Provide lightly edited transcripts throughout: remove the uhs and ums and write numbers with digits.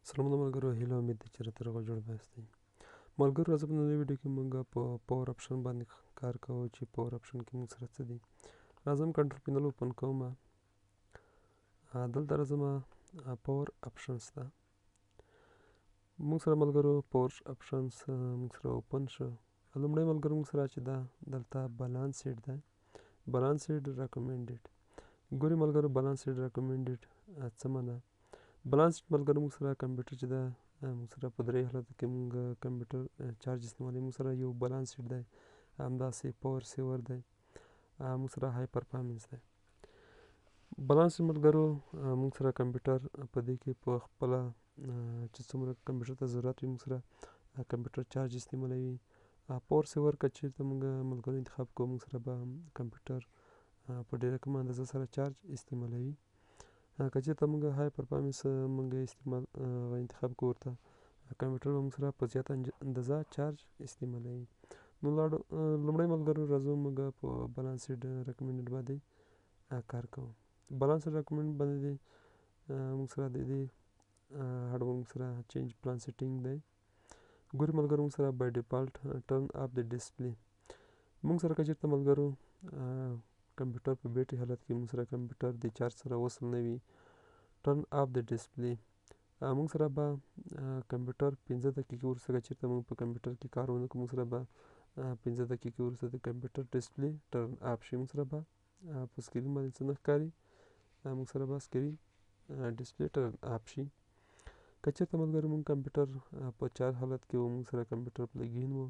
سلامونه ملګرو، هیله امید دی چې راته روغ جوړ یاست. ملګرو راځه په نوې ویډیو کې موږ په پاور آپشن باندې کار کوو چې پاور آپشن کې موږ سره څه دي. راځم کنټرول پینل اوپن کوم. دلته راځم پاور آپشنز ته. موږ سره ملګرو پاور آپشنز موږ سره اوپن شو. لومړی ملګرو موږ سره چې دا دلته بالانس شیټ دی، بالانس شیټ ریکمنډډ. ګوري ملګرو بالانس شیټ ریکمنډډ څه معنا. بالانس شیټ ملګرو موږ سره کمپیوټر چې ده موږ سره په درې حالتو کې موږ کمپیوټر چارج استعمالوي. موږ سره یو بالانس شیټ دی، همداسې پاور سیور دی، موږ سره های پرفارمنس دی. بالانس شیټ ملګرو موږ سره کمپیوټر په دې کې په خپله چې څومره کمپیوټر ته ضرورت وي موږ سره کمپیوټر چارج استعمالوي. پاور سیور که چېرته موږ ملګرو انتخاب کوو موږ سره به کمپیوټر په ډېره کمه اندازه سره چارج استعمالوي. که چېرته موږ های پرفارمنس موږ انتخاب کوو ورته کمپیوټر به موږ سره په زیاته اندازه چارج استعمالوي. نو لومړی ملګرو راځو موږ په بالانس شیټ ریکمنډډ باندې کار کوو. بالانس شیټ ریکمنډ باندې موږ سره د دې اړوند موږ سره چینج پلان سیټینګ دی. ګوري ملګرو موږ سره بای ډیفالټ ټرن اف د ډسپلې. موږ سره که چېرته ملګرو کمپیوټر په بیټري حالت کې موږ سره کمپیوټر د چارج سره وصل نه وي، ټرن اف د ډسپلې. موږ سره به کمپیوټر 15 دقیقې وروسته که چېرته موږ په کمپیوټر کې کار ونه کړو موږ سره به 15 دقیقې وروسته د کمپیوټر ډسپلې ټرن اف شي. موږ سره به په سکرین باندې څه نه ښکاري، موږ سره به سکرین ډسپلې ټرن اف شي. که چېرته ملګرو موږ کمپیوټر په چارج حالت کې وو، موږ سره کمپیوټر پلګین وو،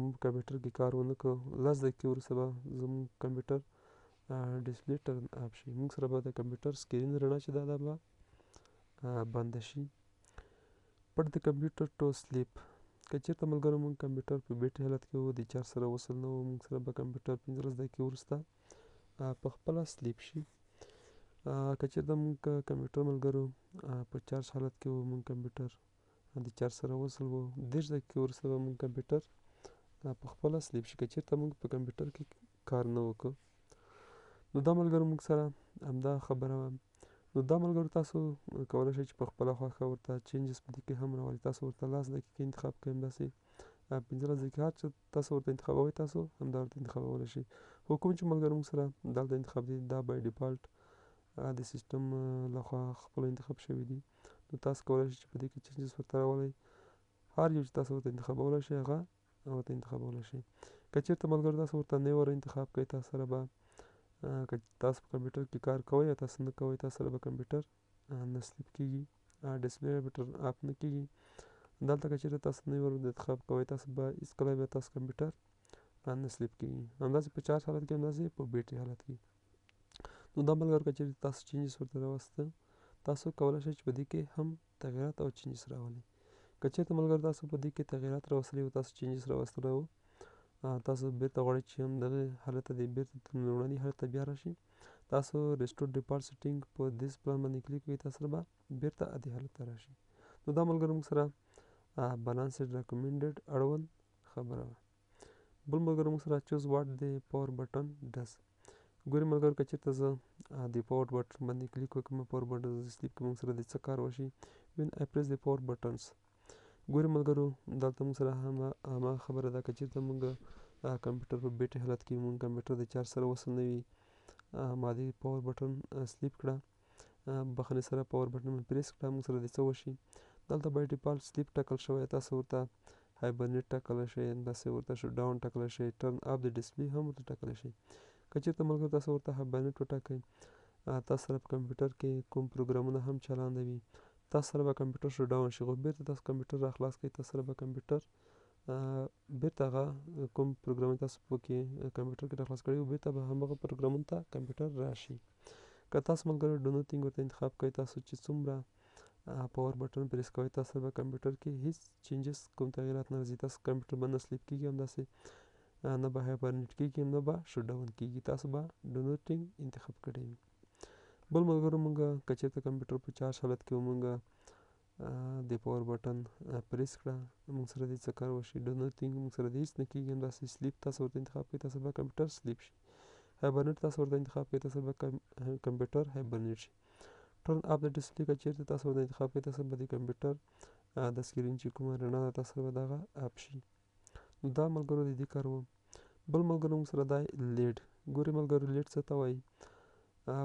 موږ کمپیوټر کې کار ونه کړو، 10 دقیقې وروسته به زموږ کمپیوټر ډسپلې ټرن اف شي. موږ سره به د کمپیوټر سکرین رڼا چې دا به بنده شي. پټ د کمپیوټر ټو سلیپ. که چېرته ملګرو موږ کمپیوټر په بیټري حالت کې وو، د چارج سره وصل نه وو، موږ سره به کمپیوټر 15 دقیقې وروسته په خپله سلیپ شي. که چېرته موږ کمپیوټر ملګرو په چارج حالت کې وو، موږ کمپیوټر د چارج سره وصل وو، 30 دقیقې وروسته به موږ کمپیوټر په خپله سلیپ شي که چېرته موږ په کمپیوټر کې کار نه وکړو. نو دا ملګرو موږ سره همدا خبره وه. نو دا ملګرو تاسو کولی شئ چې په خپله خوښه ورته چینجز په دې کې هم راولئ. تاسو ورته 10 دقیقې انتخاب کړئ، همداسې 15 دقیقې، هر څه تاسو ورته انتخابوئ تاسو همدا ورته انتخابولی شئ. خو کوم چې ملګرو موږ سره دلته انتخاب دي دا بای ډیفالټ د سیسټم لخوا خپله انتخاب شوي دي. نو تاسو کولی شئ چې په دې کې چینجز ورته راولئ. هر یو چې تاسو ورته انتخابولی شئ هغه ورته انتخابولی شئ. که چېرته ملګرو تاسو ورته نه ور انتخاب کړئ، تاسو سره به که تاسو په کمپیوټر کې کار کوئ یا تاسو نه کوئ، تاسو سره به کمپیوټر نه سلیپ کېږي، ډسپلې به ټرن اف نه کېږي. دلته که چېرته تاسو نه ور انتخاب کوئ تاسو به هېڅکله به تاسو کمپیوټر نه سلیپ کېږي، همداسې په چارج حالت کې، همداسې په بیټري حالت کې. نو دا ملګرو که چېرته تاسو چینجز ورته راوسته تاسو کولی شئ چې په دې کې هم تغییرات او چینجز راولئ. که چېرته ملګرو تاسو په دې کې تغییرات راوستلي وو، تاسو چینجز راوستلی وو، تاسو بیرته غواړئ چې همدغه حالت ته بیرته لومړني حالت ته بیا راشئ، تاسو ریسټور ډیفالټ سیټینګ په دیس پلان باندې کلیک کړئ، تاسو سره به بیرته دې حالت ته راشي. نو دا ملګرو موږ سره بالانس شیټ ریکمنډډ اړوند خبره وه. بل ملګرو موږ سره چوز واټ د پاور بټن ډز. ګورې ملګرو که چېرته زه د پاور بټن باندې کلیک وکړم، پاور بټن سلیپ کې موږ سره د څه کار وشي. وین آی پریس د پاور بټنز. ګورې ملګرو دلته موږ سره هماغه خبره ده. که چېرته موږ کمپیوټر په بیټري حالت کې موږ کمپیوټر د چارج سره وصل نه وي، ما د پاور بټن سلیپ کړه، بخنې سره پاور بټن مې پریس کړه، موږ سره د څه وشي. دلته بای ډیفالټ سلیپ ټاکل شوی، تاسو ورته هایبرنیټ ټاکلی شئ، همداسې ورته شټ ډاون ټاکلی شئ، ټرن اف د ډسپلې هم ورته ټاکلی شئ. که چېرته ملګرو تاسو ورته هایبرنیټ وټاکئ، تاسو سره په کمپیوټر کې کوم پروګرامونه هم چلانده وي، تاسو سره به کمپیوټر شټ ډاون شي، خو بیرته تاسو کمپیوټر را خلاص کړئ، تاسو سره به کمپیوټر بیرته هغه کوم پروګرامونه تاسو پکې کمپیوټر کې را خلاص کړي وو بیرته به همغه پروګرامونو ته کمپیوټر راشي. که تاسو ملګرو ډو نتینګ ورته انتخاب کړئ، تاسو چې څومره پاور بټن پریس کوئ تاسو سره به کمپیوټر کې هیڅ چینجز کوم تغییرات نه راځي. تاسو کمپیوټر به نه سلیپ کېږي، همداسې نه به هایبرنیټ کېږي، نه به شټ ډاون کېږي، تاسو به ډو نتینګ انتخاب کړی وي. بل ملګرو موږ که چېرته کمپیوټر په چارج حالت کې وو، موږ د پاور بټن پریس کړه، موږ سره د څه کار وشي. ډو نتینګ موږ سره د هېڅ نه کېږي، همداسې سلیپ تاسو ورته انتخاب کړئ، تاسو به کمپیوټر سلیپ شي. هایبرنیټ تاسو ورته انتخاب کړئ، تاسو به کمپیوټر هایبرنیټ شي. ټرن اف د ډسپلی که چیرته تاسو ورته انتخاب کړئ تاسو به د کمپیوټر د سکرین چې کومه رڼا ده تاسو به دغه اپ شي. نو دا ملګرو د دې کار و. بل ملګرو موږ سره دی لیډ. ګورئ ملګرو لیډ څه ته وایي؟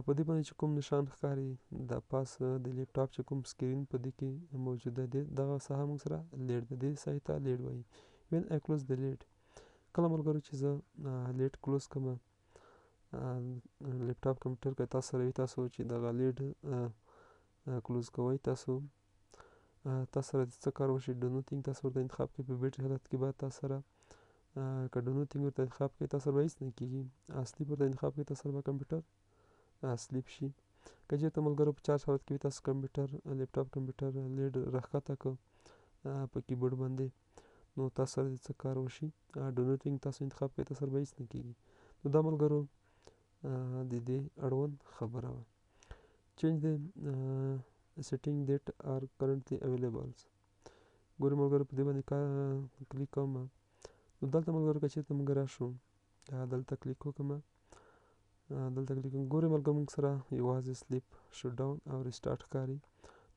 په دې باندې چې کوم نشان ښکاري د پاس د لیپټاپ چې کوم سکرین په دې کې موجوده دی دغه ساحه موږ سره لیډ ده. دې ساحې ته لیډ وایي. وین آی کلوز د لیډ. کله ملګرو چې زه لیډ کلوز کړم لیپټاپ کمپیوټر که تاسو سره وي تاسو چې دغه لیډ کلوز کوئ تاسو سره د څه کار وشي ډو نوتینګ تاسو ورته انتخاب کړئ. په بیټري حالت کې به تاسو سره که ډو نوتینګ ورته انتخاب کړئ تاسو سره به هېڅ نه کېږي. سلیپ ورته انتخاب کړئ تاسو سره به کمپیوټر سلیپ شي. که چېرته ملګرو په چارج حالت کې وي تاسو کمپیوټر لیپټاپ کمپیوټر لیډ راښکته کړ په کیبورډ باندې نو تاسو سره د څه کار وشي ډو نوتینګ تاسو انتخاب کړئ تاسو سره به هېڅ نه کېږي. نو دا ملګرو د دې اړوند خبره وه. چینج د setting that are currently available. ګورئ ملګرو په دې باندې کلیک کوم. نو دلته ملګرو که چېرته موږ راشو دلته کلیک وکړم ګورئ ملګرو موږ سره یوازې سلیپ شټ ډاون او ریسټارټ ښکاري.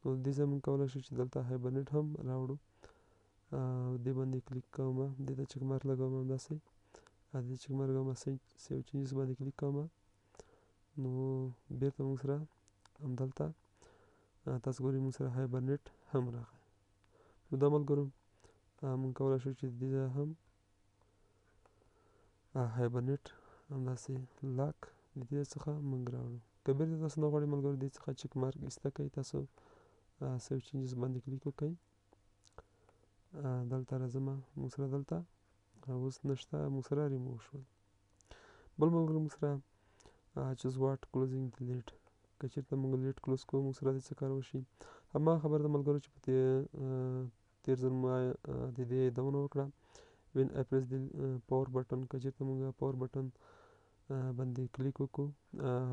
نو دې ځای موږ کولی شو چې دلته هایبرنیټ هم راوړو. دې باندې کلیک کوم دې ته چک مارک لګوم همداسې دې چک مارک لګوم سیو چینجز باندې کلیک کوم. نو بېرته موږ سره همدلته تاسو ګورئ موږ سره هایبرنیټ هم راغی. نو دا ملګرو موږ کولی شو چې دې ځای هم هایبرنیټ همداسې لاک د دې څخه موږ راوړو. که بېرته تاسو نه غواړئ ملګرو دې څخه چک مارک ایسته کړئ تاسو سیو چینجز باندې کلیک وکړئ. دلته راځم موږ سره دلته اوس نشته موږ سره ریموو شول. بل ملګرو موږ سره چوز واټ کلوزینګ د لیډ. که چېرته موږ لیډ کلوز کوو موږ سره د څه کار وشي هماغه خبره ده ملګرو چې په تېر ځل ما د دې یادونه وکړه. وین آی پریس د پاور بټن که چېرته موږ پاور بټن باندې کلیک وکړو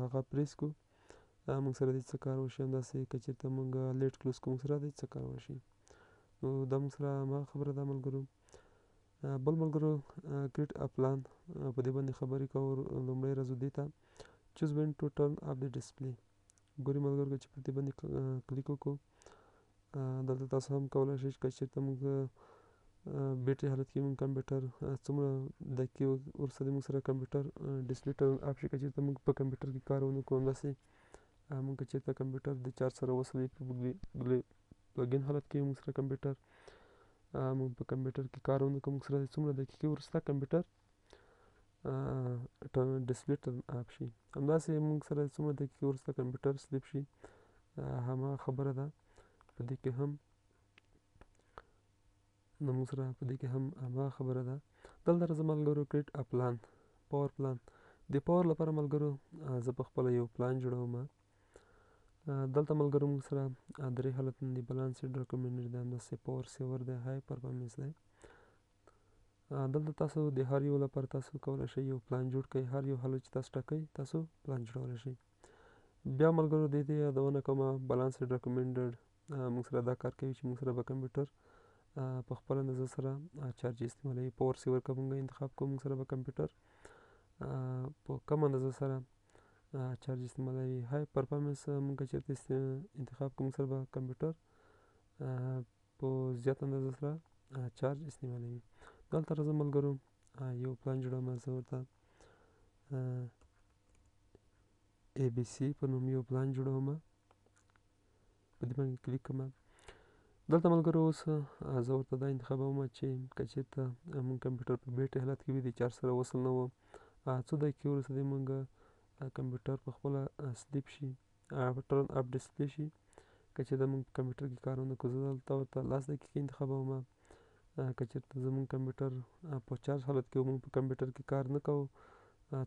هغه پریس کړو موږ سره د څه کار وشي. همداسې که چېرته موږ لیډ کلوز کوو موږ سره د څه کار وشي. نو دا موږ سره هماغه خبره ده ملګرو. بل ملګرو کریټ ا پلان په دې باندې خبرې کوو. لومړی راځو دې ته چوز وین ټو ټرن اف د ډسپلی. ګورئ ملګرو چې په دې باندې کلیک وکړو دلته تاسو هم کولی شئ که چېرته موږ بیټري حالت کې موږ کمپیوټر څومره دقیقې وروسته د موږ سره کمپیوټر ډسپلی ټرن اف شي. که چېرته موږ په کمپیوټر کې کار ونه کړو همداسې موږ که چېرته کمپیوټر د چارج سره وصل وي په پلګین حالت کې موږ سره کمپیوټر موږ په کمپیوټر کې کار ونه کړو موږ سره د څومره دقیقې وروسته کمپیوټر ډسپلی ټرن اف شي. همداسې موږ سره څومره دقیقې وروسته کمپیوټر سلیپ شي هماغه خبره ده په دې کې هم نو موږ سره په دې کې هم هماغه خبره ده. دلته راځه ملګرو کریټ ا پلان پاور پلان. د پاور لپاره ملګرو زه په خپله یو پلان جوړوم. دلته ملګرو موږ سره درې حالتونه دي بالانسډ ریکمنډډ دی همداسې پاور سیور دی های پرفارمنس دی. دلته تاسو د هر یو لپاره تاسو کولی شئ یو پلان جوړ کړئ. هر یو حالت چې تاسو ټاکئ تاسو پلان جوړولی شئ. بیا ملګرو د دې یادونه کومه بالانسډ ریکمنډډ موږ سره دا کار کوي چې موږ سره به کمپیوټر په خپل اندازه سره چارج استعمالوي. پاور سیور که موږ انتخاب کوو موږ سره به کمپیوټر په کم اندازه سره چارج استعمالوي. های پرفارمنس موږ که چېرته انتخاب کوو موږ سره به کمپیوټر په زیات اندازه سره چارج استعمالوي. دلته راځه ملګرو یو پلان جوړوم زه ورته ای بي سي په نوم یو پلان جوړوم. په دې باندې کلیک کوم. دلته ملګرو اوس زه ورته دا انتخابوم چې که چېرته موږ کمپیوټر په بیټري حالت کې وي د چارج سره وصل نه و څو دقیقې وروسته دې موږ کمپیوټر په خپله سلیپ شي ټرن اپ ډسپلی شي. که چېرته موږ په کمپیوټر کې کار ونه کړو زه دلته ورته 10 دقیقې انتخابوم. که چېرته زموږ کمپیوټر په چارج حالت کې موږ په کمپیوټر کې کار نه کوو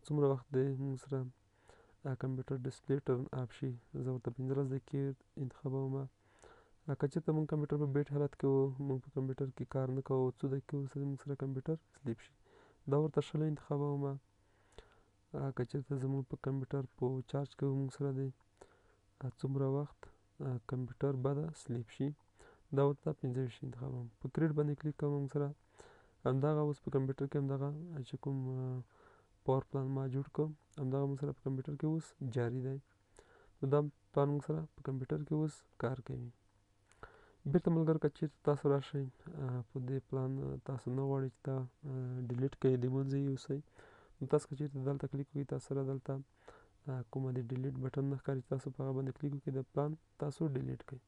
څومره وخت دی موږ سره کمپیوټر ډسپلی ټرن اپ شي زه ورته 15 دقیقې انتخابوم. که چېرته موږ کمپیوټر په بیټ حالت کې وو موږ په کمپیوټر کې کار نه کوو څو دقیقې وروسته موږ سره کمپیوټر سلیپ شي دا ورته 20 انتخابوم. که چېرته زموږ په کمپیوټر په چارج کې وو موږ سره دی څومره وخت کمپیوټر به سلیپ شي دا ورته 25 انتخابوم. په کریټ باندې کلیک کوم موږ سره همدغه اوس په کمپیوټر کې همدغه چې کوم پاور پلان ما جوړ کړ همدغه موږ سره په کمپیوټر کې اوس جاري دی. نو دا پلان موږ سره په کمپیوټر کې اوس کار کوي. بیرته ملګرو که چېرته تاسو راشئ په دې پلان تاسو نه غواړئ چې دا ډیلیټ کړئ، له منځه یې یوسئ، نو تاسو که چېرته دلته کلیک وکړئ تاسو سره دلته کومه د ډیلیټ بټن نه ښکاري، تاسو په هغه باندې کلیک وکړئ، د پلان تاسو ډیلیټ کړئ.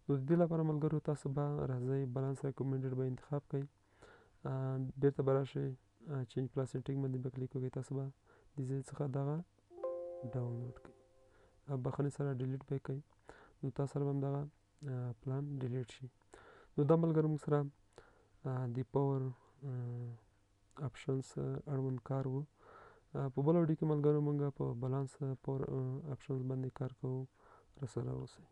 نو د دې لپاره ملګرو تاسو به راځئ بالانس ریکمنډډ به انتخاب کړئ، بیرته به راشئ چینج پلان سیټینګ باندې به کلیک وکړئ، تاسو به د دې څخه دغه ډاونلوډ کړئ، بخښنې سره ډیلیټ به یې کړئ، نو تاسو سره به هم دغه پلان ډیلیټ شي. نو دا ملګرو موږ سره د پاور اپشنز اړوند کار و. په بل ویډیو کې ملګرو موږ په بالانس پاور اپشنز باندې کار کوو. راسره اوسئ.